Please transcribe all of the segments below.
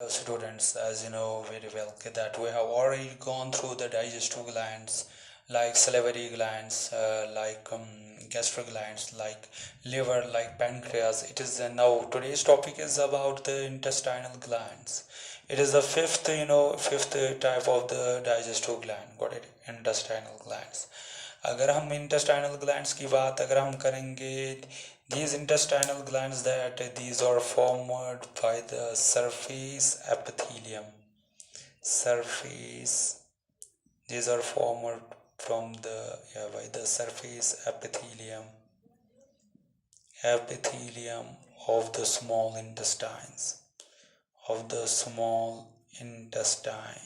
Students, as you know very well that we have already gone through the digestive glands like salivary glands, like gastric glands, like liver, like pancreas. It is now today's topic is about the intestinal glands. It is the fifth type of the digestive gland. Got it? Intestinal glands. अगर हम intestinal glands की बात अगर हम करेंगे, these intestinal glands that these are formed by the surface epithelium. Surface, these are formed from the by the surface epithelium of the small intestines, of the small intestine.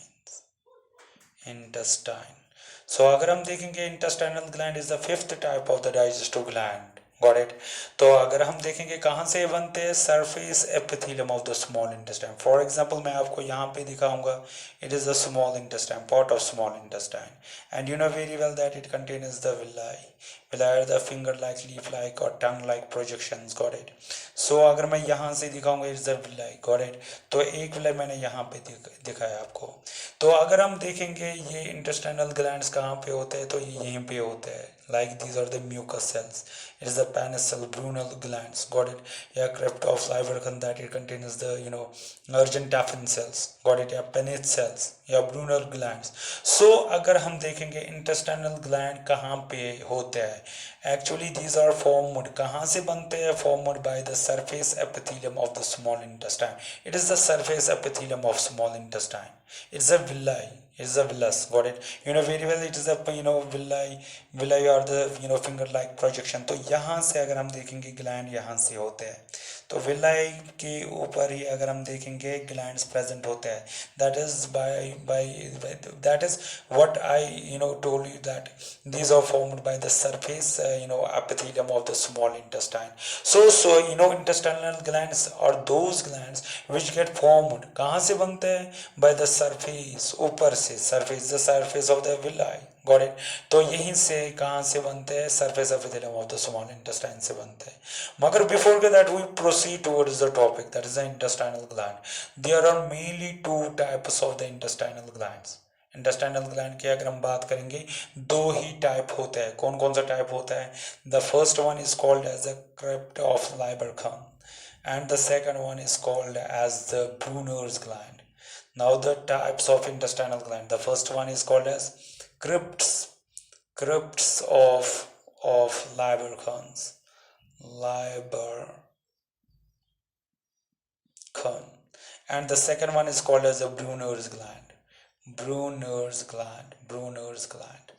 So अगर हम देखेंगे intestinal gland is the fifth type of the digestive gland. Got it? तो अगर हम देखेंगे कहाँ से बनते हैं, surface epithelium of the small intestine. For example मैं आपको यहाँ पे दिखाऊंगा, it is the small intestine, part of small intestine, and you know very well that it contains the villi. Villi are the finger-like, leaf-like or tongue-like projections. Got it? So अगर मैं यहाँ से दिखाऊंगा it's the villi. Got it? तो एक villi मैंने यहाँ पे दिखाया आपको. तो अगर हम देखेंगे ये intestinal glands कहाँ पे होते हैं, तो ये यहीं पे होते हैं. Like these are the mucous cells. It is the panicel, brunal glands. Got it? Yeah, crypt of Leiberkhan that it contains the Argentaphin cells. Got it? Yeah, Paneth cells. Yeah, brunal glands. So अगर हम देखेंगे intestinal gland कहाँ पे होते हैं, actually these are formed, कहाँ से बनते हैं, formed by the surface epithelium of the small intestine. It is the surface epithelium of small intestine. It's a villi. It's a villus. Got it? You know very well it is a villi or the finger like projection. तो यहाँ से अगर हम देखेंगे gland यहाँ से होते हैं, तो villi के ऊपर ही अगर हम देखेंगे glands present होते हैं. That is by that is what I told you, that these are formed by the surface epithelium of the small intestine. So intestinal glands are those glands which get formed. कहाँ से बनते हैं? By the surface, ऊपर से, surface, the surface of the villi. Got it? तो यहीं से कहाँ से बनते हैं? Surface epithelium of the small intestine से बनते हैं. मगर before that we proceed towards the topic, that is the intestinal gland. There are mainly two types of the intestinal glands. Intestinal gland की अगर हम बात करेंगे, दो ही टाइप होते हैं. कौन कौन सा टाइप होता है? The first one is called as the crypt of Lieberkuhn and the second one is called as the Brunner's gland. Now the types of intestinal gland. The first one is called as crypts of Lieberkühn, and the second one is called as the Brunner's gland. Brunner's gland.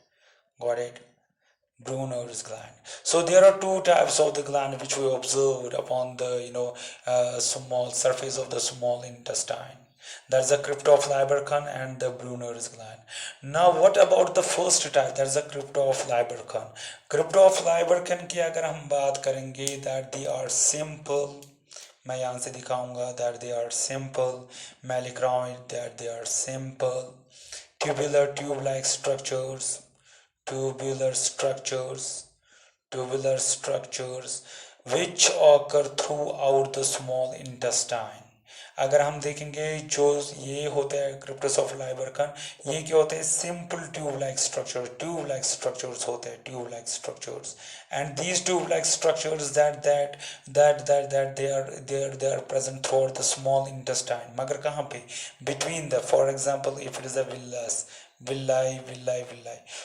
Got it? Brunner's gland. So there are two types of the gland which we observed upon the small surface of the small intestine. That's the crypt of Lieberkühn and the Brunner's gland. Now what about the first type? That's the crypt of Lieberkühn. Crypt of Lieberkühn की अगर हम बात करेंगे, that they are simple. मैं यहाँ से दिखाऊंगा that they are simple, malicroid, that they are simple, tubular tube-like structures, which occur throughout the small intestine. अगर हम देखेंगे जो ये होता है क्रिप्टस ऑफ लाइबरकन, ये क्या होते हैं? सिंपल ट्यूब लाइक स्ट्रक्चर्स होते हैं, tube like structures. And these tube like structures that they are present throughout the small intestine. मगर कहाँ पे? Between the, for example, if it is a villi.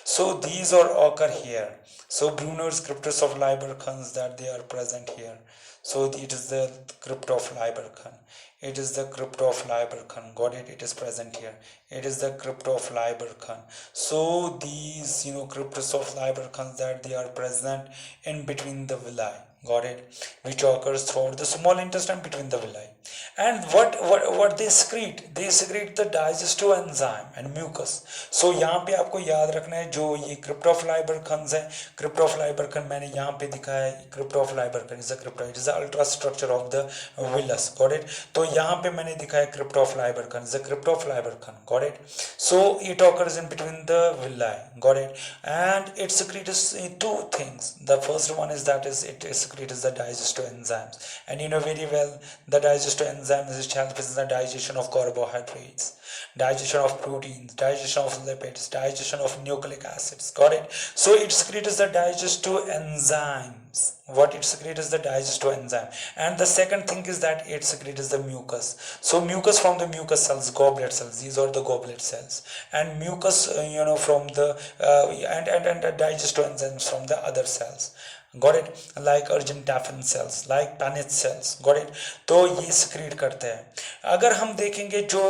So these are occur here. So Brunner's cryptus of Lieberkühn, that they are present here. So it is the crypt of Lieberkühn. It is the crypt of Lieberkühn. Got it? It is present here. It is the crypt of Lieberkühn. So these cryptus of Lieberkühn, that they are present in between the villi. Got it? Which occurs throughout the small intestine between the villi. And what they secrete? They secrete the digestive enzyme and mucus. So यहाँ पे आपको याद रखना है, जो ये crypt of Lieberkühn है, crypt of Lieberkühn मैंने यहाँ पे दिखाया है. crypt of Lieberkühn is a crypt, it is the ultrastructure of the villus. Got it? तो यहाँ पे मैंने दिखाया crypt of Lieberkühn is the crypt of Lieberkühn. Got it? So it occurs in between the villi. Got it? And it secretes two things. The first one is that is it secretes secretes the digestive enzymes, and you know very well the digestive enzymes which help in the digestion of carbohydrates, digestion of proteins, digestion of lipids, digestion of nucleic acids. Got it? So it secretes the digestive enzymes. What it secretes is the digestive enzyme. And the second thing is that it secretes the mucus. So mucus from the mucus cells, goblet cells, these are the goblet cells, and mucus from the and the digestive enzymes from the other cells. Got it? Like argentaffin cells, like Paneth cells. Got it? तो ये secrete करते हैं. अगर हम देखेंगे जो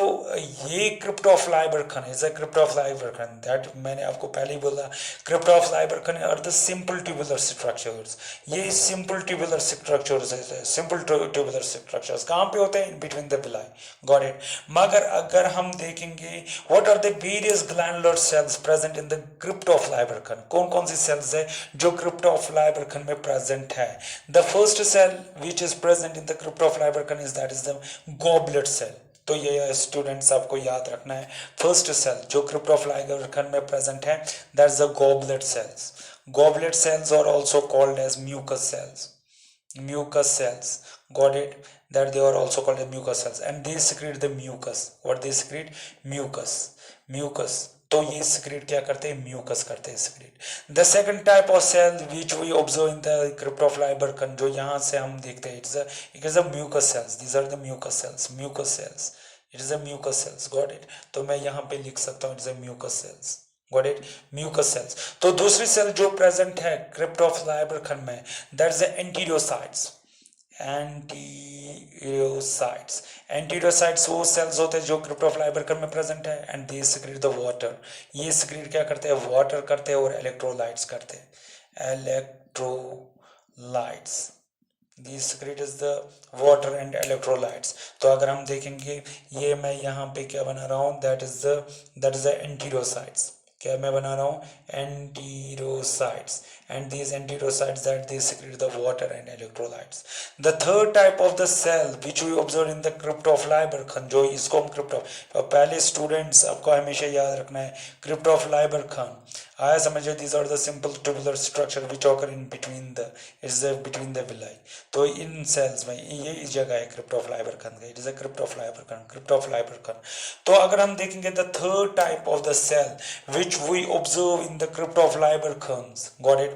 ये क्रिप्टोफ्लाइबरखन is a क्रिप्टोफ्लाइबरखन, that मैंने आपको पहले ही बोला, क्रिप्टोफ्लाइबरखन are the simple tubular structures. ये simple tubular structures है, simple tubular structures कहाँ पे होते हैं? In between the villi. Got it? मगर अगर हम देखेंगे what are the various glandular cells present in the क्रिप्टोफ्लाइबरखन, कौन कौन सी cells है जो क्रिप्टोफ्लाइबरखन में प्रेजेंट है? The first cell which is present in the crypt of Lieberkuhn is that is the goblet cell. तो ये स्टूडेंट्स आपको याद रखना है, फर्स्ट सेल जो क्रिप्टोफ्लाइबरखन में प्रेजेंट है that is the goblet cells. Goblet cells are also called as mucus cells. Mucus cells. Got it? That they are also called as mucus cells, and they secrete the mucus. What they secrete? Mucus. तो ये secrete क्या करते हैं? Mucus करते हैं secrete. The second type of cell which we observe in the cryptofibroblast, जो यहाँ से हम देखते हैं, it is a mucus cells. These are the mucus cells. It is a mucus cells. Got it? तो मैं यहाँ पे लिख सकता हूँ it is a mucus cells. Got it? Mucus cells. तो दूसरी सेल जो प्रेजेंट है क्रिप्टोफ्लाइबरखन में that is the enterocytes. एंटीरोसाइट्स वो सेल्स होते हैं जो क्रिप्टोफ्लाइबरखन में प्रेजेंट है, and they secrete the water. ये सिक्रीट क्या करते हैं? वाटर करते हैं और इलेक्ट्रोलाइट्स करते हैं. Electrolytes, this secrete is the water and electrolytes. तो अगर हम देखेंगे ये मैं यहाँ पे क्या बना रहा हूँ, दैट इज द एंटीरोसाइट्स. क्या मैं बना रहा हूँ? एंटीरोसाइट्स. And these enterocytes that they secrete the water and electrolytes. The third type of the cell which we observe in the cryptofibroblast, जो इसको हम पहले स्टूडेंट्स आपको हमेशा याद रखना है, cryptofibroblast आया समझो. these are the simple tubular structure which occur in between the villi. तो इन सेल्स में ये इस जगह है cryptofibroblast. it is a cryptofibroblast. तो अगर हम देखेंगे the third type of the cell which we observe in the cryptofibroblast, got it?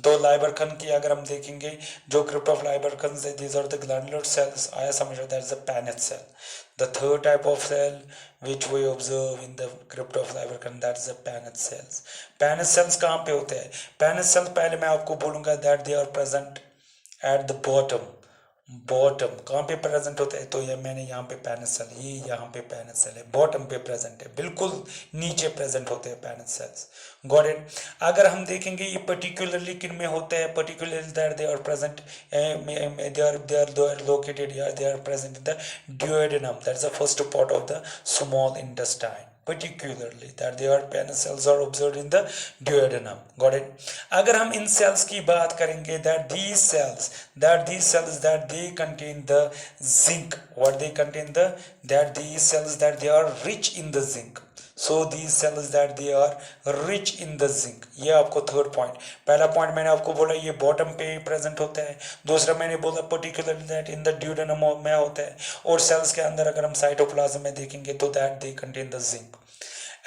तो लाइबरखन की अगर हम देखेंगे जो क्रिप्टोफ्लाइबरखन से these are the glandular cells, आया समझ लो, that is the Paneth cell. The third type of cell which we observe in the cryptofibroblast, that is the Paneth cells. Paneth cells कहाँ पे होते हैं? Paneth cells पहले मैं आपको बोलूँगा that they are present at the bottom. कहाँ पे प्रेजेंट होता है? तो ये मैंने यहाँ पे Paneth cell, ये यहाँ पे Paneth cell है, बॉटम पे प्रेजेंट है, बिल्कुल नीचे प्रेजेंट होते हैं Paneth cells. Got it? अगर हम देखेंगे ये पर्टिकुलरली किन में होते हैं, particularly that they are present, they are located here, they are present in the duodenum, that is the first part of the small intestine. Particularly that they are Paneth cells are observed in the duodenum. Got it? अगर हम इन sales की बात करेंगे that these cells that they contain the zinc. What they contain? That these cells that they are rich in the zinc. So these cells that they are rich in the zinc. ये आपको third point, पहला point मैंने आपको बोला ये bottom पे present होता है, दूसरा मैंने बोला particularly that in the duodenum में होता है, और सेल्स के अंदर अगर हम साइटोप्लाज्म में देखेंगे तो that they contain the zinc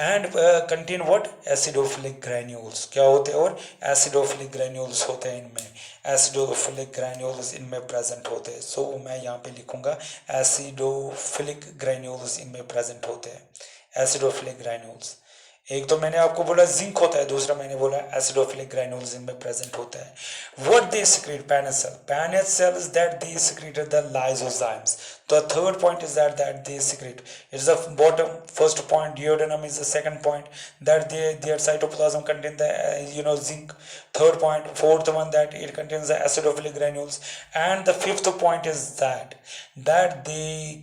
and contain what? Acidophilic granules. क्या होते हैं? और एसिडोफिलिक ग्रैन्यूल्स होते हैं इनमें, एसिडोफिलिक ग्रैन्यूल्स इनमें प्रेजेंट होते हैं. सो मैं यहाँ पे लिखूंगा एसिडोफिलिक ग्रैन्यूल्स इनमें प्रेजेंट होते हैं. एसिडोफिलिक ग्रैन्यूल्स, एक तो मैंने आपको बोला जिंक होता है, दूसरा मैंने बोला एसिडोफिलिक ग्रैन्यूल्स इनमें प्रेजेंट होता है. What they secrete? Paneth cells that they secreted the lysozymes. The third point is that they secrete. It's the bottom. First point, duodenum is the second point. That their cytoplasm contain the zinc. Third point, fourth one that it contains the acidophilic granules. And the fifth point is that they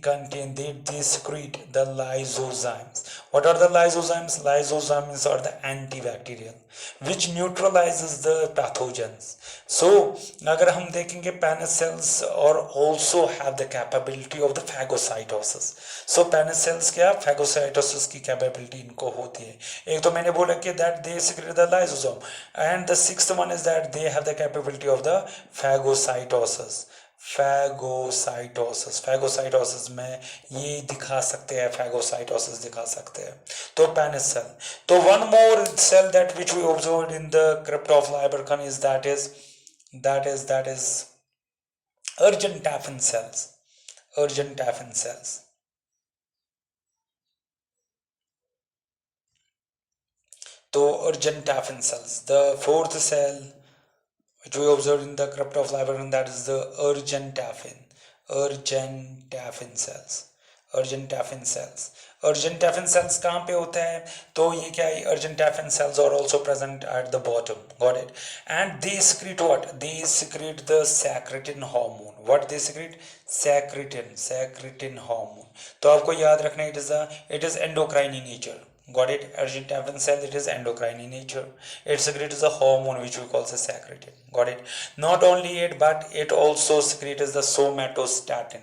secrete the lysozymes. What are the lysozymes? Lysozymes are the antibacterial, which neutralizes the pathogens. So अगर हम देखेंगे Paneth cells are also have the capability capability of the phagocytosis. So Paneth cells क्या phagocytosis की capability इनको होती है. एक तो मैंने बोला कि that they secrete the lysosome, and the sixth one is that they have the capability of the phagocytosis. Phagocytosis में ये दिखा सकते हैं, फैगोसाइटोसिस दिखा सकते हैं. तो पेनिस सेल. तो one more cell that which we observe in the crypt of Lieberkuhn is that is Urgentafin cells. Urgentafin cells. So Urgentafin cells. The fourth cell which we observed in the crypt of Librarian, that is the Urgentafin. Urgentafin cells. Urgentafin cells. Urgentafin cells कहाँ पे होता है? तो ये क्या है? Urgentafin cells are also present at the bottom. Got it? And they secrete what? They secrete the secretin hormone. What they secrete? Secretin hormone. तो आपको याद रखना है, it is endocrine in nature. Got it? Urgentafin cell, it is endocrine in nature. It secretes a hormone which we call the secretin. Got it? Not only it, but it also secretes the somatostatin.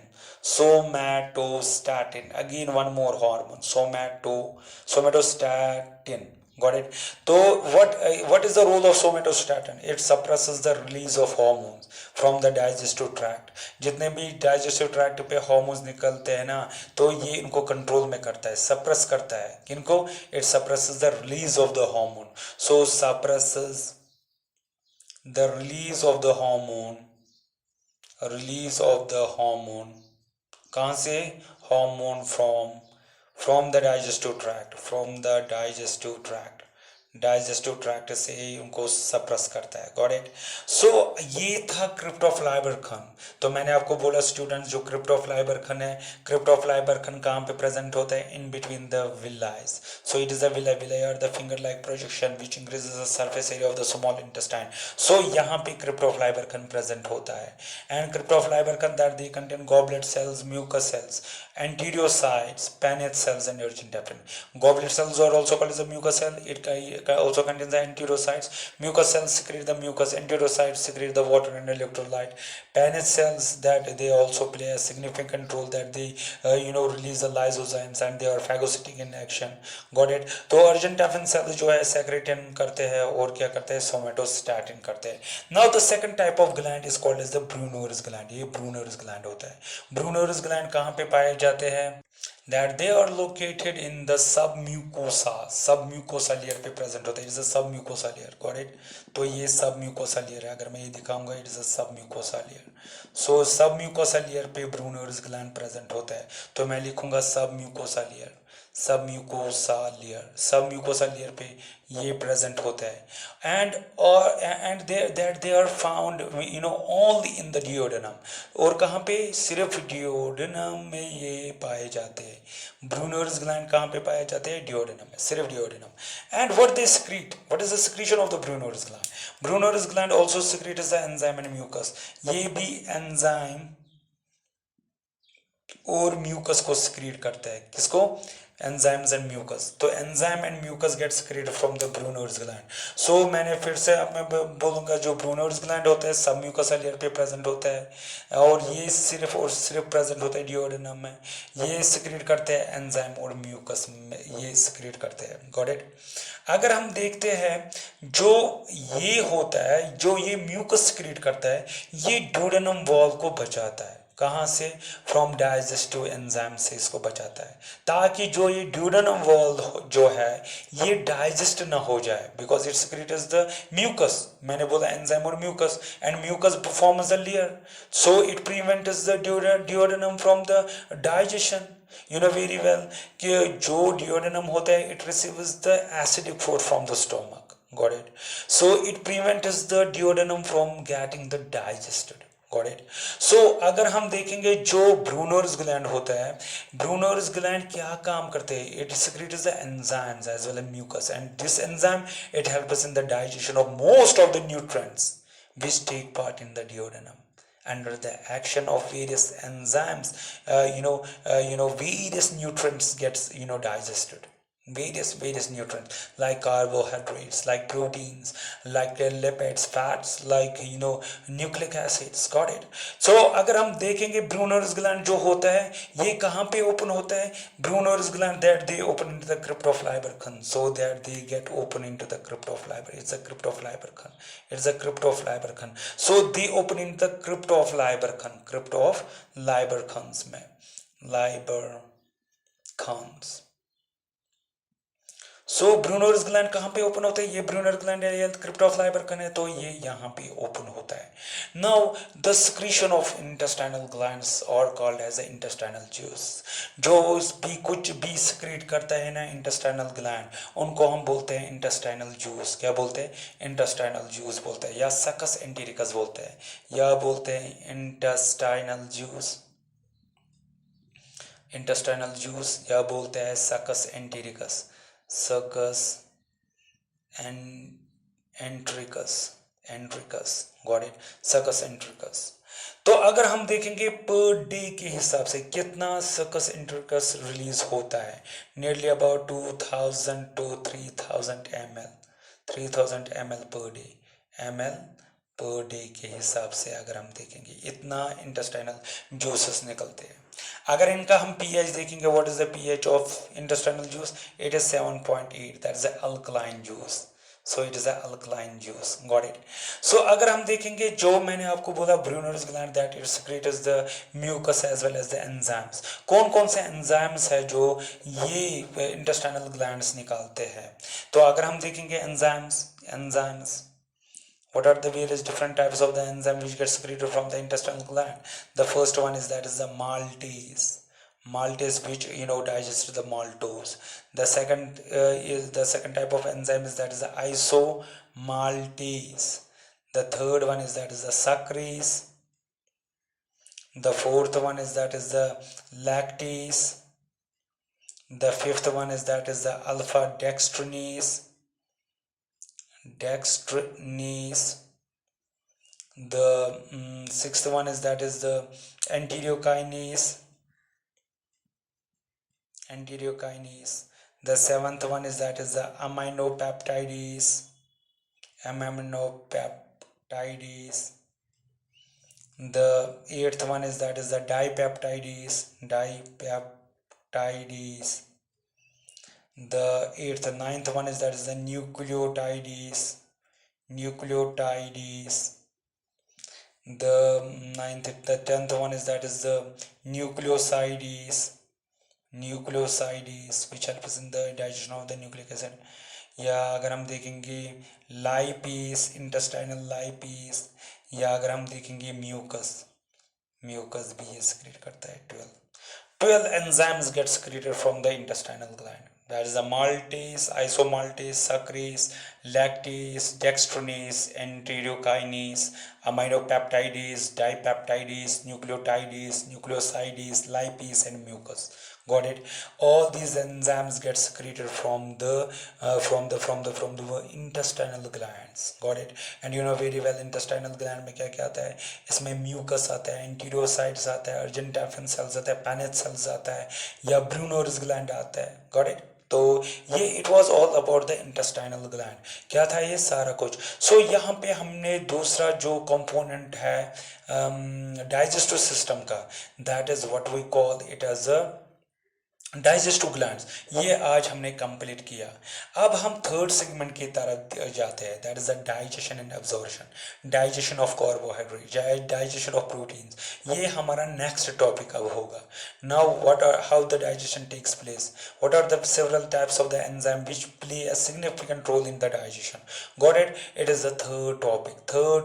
Somatostatin. Again, one more hormone. Somatostatin. Got it? So what is the role of somatostatin? It suppresses the release of hormones from the digestive tract. जितने भी digestive tract पे hormones निकलते हैं ना, तो ये इनको control में करता है, suppress करता है. किनको? It suppresses the release of the hormone. So suppresses the release of the hormone. कहाँ से? Hormone from the digestive tract से उनको सप्रेस करता है. Got it? सो ये था क्रिप्ट ऑफ लाइबरखन. तो मैंने आपको बोला स्टूडेंट्स, जो क्रिप्ट ऑफ लाइबरखन है, क्रिप्ट ऑफ लाइबरखन कहाँ पे प्रेजेंट होता है? In between the villis. So it is the villi और the finger like projection which increases the surface area of the small intestine. So यहाँ पे क्रिप्ट ऑफ लाइबरखन प्रेजेंट होता है. And crypt of Lieberkuhn that they contain goblet cells, mucus cells, anteriocytes, Paneth cells, and Urgentafin. Goblet cells are also called as a mucus cell. It also contains the enterocytes. Mucus cells secrete the mucus. Enterocytes secrete the water and electrolyte. Paneth cells, that they also play a significant role, that they release the lysozymes and they are phagocytic in action. Got it? तो Urgentafin cells जो है secretin करते हैं और क्या करते हैं? Somatostatin करते हैं. Now the second type of gland is called as the Brunner's gland. ये Brunner's gland होता है. Brunner's gland कहाँ पे पाए जाते हैं? That they are located in the submucosa layer पे present होता है. It is a submucosa layer. Got it? तो ये submucosa layer है. अगर मैं ये दिखाऊंगा, it is a submucosa layer. So submucosa layer पे Brunner's gland present होता है. तो मैं लिखूंगा submucosa layer पे ये प्रेजेंट होता है. And they are found only in the duodenum. और कहाँ पे? सिर्फ डिओडेनम में ये पाए जाते हैं. ब्रूनर्स ग्लैंड कहाँ पे पाए जाते हैं? डिओडेनम में, सिर्फ duodenum. And what they secrete? What is the secretion of the Brunner's gland? Brunner's gland also secretes the enzyme and mucus. ये भी एंजाइम और म्यूकस को secrete करता है. किसको? enzymes and mucus. तो enzyme and mucus get secreted from the Brunner's gland. So मैंने फिर से अब मैं बोलूँगा, जो Brunner's gland होता है सबम्यूकस लेयर पे प्रेजेंट होता है, और ये सिर्फ और सिर्फ प्रेजेंट होता है डिओडेनम में. ये secrete करते हैं एंजाइम और म्यूकस में, ये secrete करते हैं. Got it? अगर हम देखते हैं, जो ये होता है, जो ये म्यूकस secrete करता है, ये डिओडेनम वॉल को बचाता है. कहाँ से? फ्रॉम डाइजेस्टिव एंजाइम से इसको बचाता है, ताकि जो ये ड्यूडेनम वॉल जो है ये डाइजेस्ट ना हो जाए, because it secretes the mucus. मैंने बोला एंजाइम और mucus, and mucus forms the layer, so it prevents the duodenum from the digestion. You know very well कि जो डिओडेनम होता है, it receives the acidic food from the stomach. Got it? So it prevents the duodenum from getting the digested. Got it? So अगर हम देखेंगे, जो Brunner's gland होता है, ब्रूनर्स ग्लैंड क्या काम करते हैं? It secretes the enzymes as well as mucus, and this enzyme, it helps us in the digestion of most of the nutrients which take part in the duodenum. Under the action of various enzymes, various nutrients gets digested. various nutrients like carbohydrates, like proteins, like lipids, fats, like nucleic acids. Got it? So अगर हम देखेंगे Brunner's gland जो होता है ये कहाँ पे open होता है? Brunner's gland that they open into the crypt of Leiberkhan, so that they get open into the crypt of Leiberkhan. It's a crypt of Leiberkhan. It's a crypt of Leiberkhan. So they open into the crypt of Leiberkhan. Crypt of Leiberkhans में Leiberkhans. So Brunner's gland कहाँ पे open होता है? ये Brunner gland है, crypt of Lieberkuhn है, तो ये यहाँ पे ओपन होता है. Now the secretion of intestinal glands are called as a intestinal juice. जो भी कुछ भी सिक्रीट करता है ना इंटेस्टाइनल ग्लैंड, उनको हम बोलते हैं इंटेस्टाइनल जूस. क्या बोलते हैं? इंटेस्टाइनल जूस बोलते हैं, या सकस एंटेरिकस बोलते हैं, या बोलते हैं इंटेस्टाइनल जूस. इंटेस्टाइनल जूस या बोलते हैं succus entericus. Circus and entericus. Got it? Circus entericus. तो अगर हम देखेंगे पर डे के हिसाब से कितना सर्कस एंट्रिकस रिलीज होता है, nearly about 2000 to 3000 ml, 3000 ml per day. ml per day के हिसाब से अगर हम देखेंगे इतना इंटेस्टाइनल जूसेस निकलते हैं. अगर इनका हम pH देखेंगे, what is the pH of intestinal juice? It is 7.8. That is alkaline juice. So it is alkaline juice. Got it? So अगर हम देखेंगे जो मैंने आपको बोला Brunner's gland that it secretes the mucus as well as the enzymes. कौन कौन से एंजाइम्स है जो ये इंटेस्टाइनल ग्लैंड्स निकालते हैं? तो अगर हम देखेंगे enzymes, what are the various different types of the enzyme which get secreted from the intestinal gland? The first one is that is the maltase. Maltase which digests the maltose. The second is the second type of enzyme is that is the isomaltase. The third one is that is the sucrase. The fourth one is that is the lactase. The fifth one is that is the alpha dextrinase. The sixth one is that is the enterokinase. The seventh one is that is the aminopeptidase. The eighth one is that is the dipeptidase. The ninth one is that is the nucleotidase. The 10th one is that is the nucleosides, which helps in the digestion of the nucleic acid. या अगर हम देखेंगे lipase, intestinal lipase, या अगर हम देखेंगे mucus भी ये सिक्रेट करता है. 12 enzymes get secreted from the intestinal gland. That is the maltase, isomaltase, sucrase, lactase, dextrinase, enterokinase, aminopeptidase, dipeptidase, nucleotidase, nucleosides, lipase, and mucus. Got it? All these enzymes get secreted from the intestinal glands. Got it? And you know very well intestinal gland में क्या क्या आता है? इसमें mucus आता है, enterocytes आता है, Argentine cells आता है, Paneth cells आता है, या Brunner's gland आता है. Got it? तो ये it was all about the intestinal gland. क्या था ये सारा कुछ? सो यहाँ पे हमने दूसरा जो कंपोनेंट है डाइजेस्टिव सिस्टम का, that is what we call it as a digestive glands. ये आज हमने कंप्लीट किया. अब हम थर्ड सेगमेंट की तरफ जाते हैं, that is the digestion and absorption. Digestion of carbohydrate, digestion of proteins, ये हमारा नेक्स्ट टॉपिक अब होगा. Now how the digestion takes place, what are the several types of the enzyme which play a significant role in the digestion. Got it? It is the third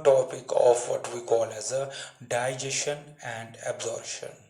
topic of what we call as a digestion and absorption.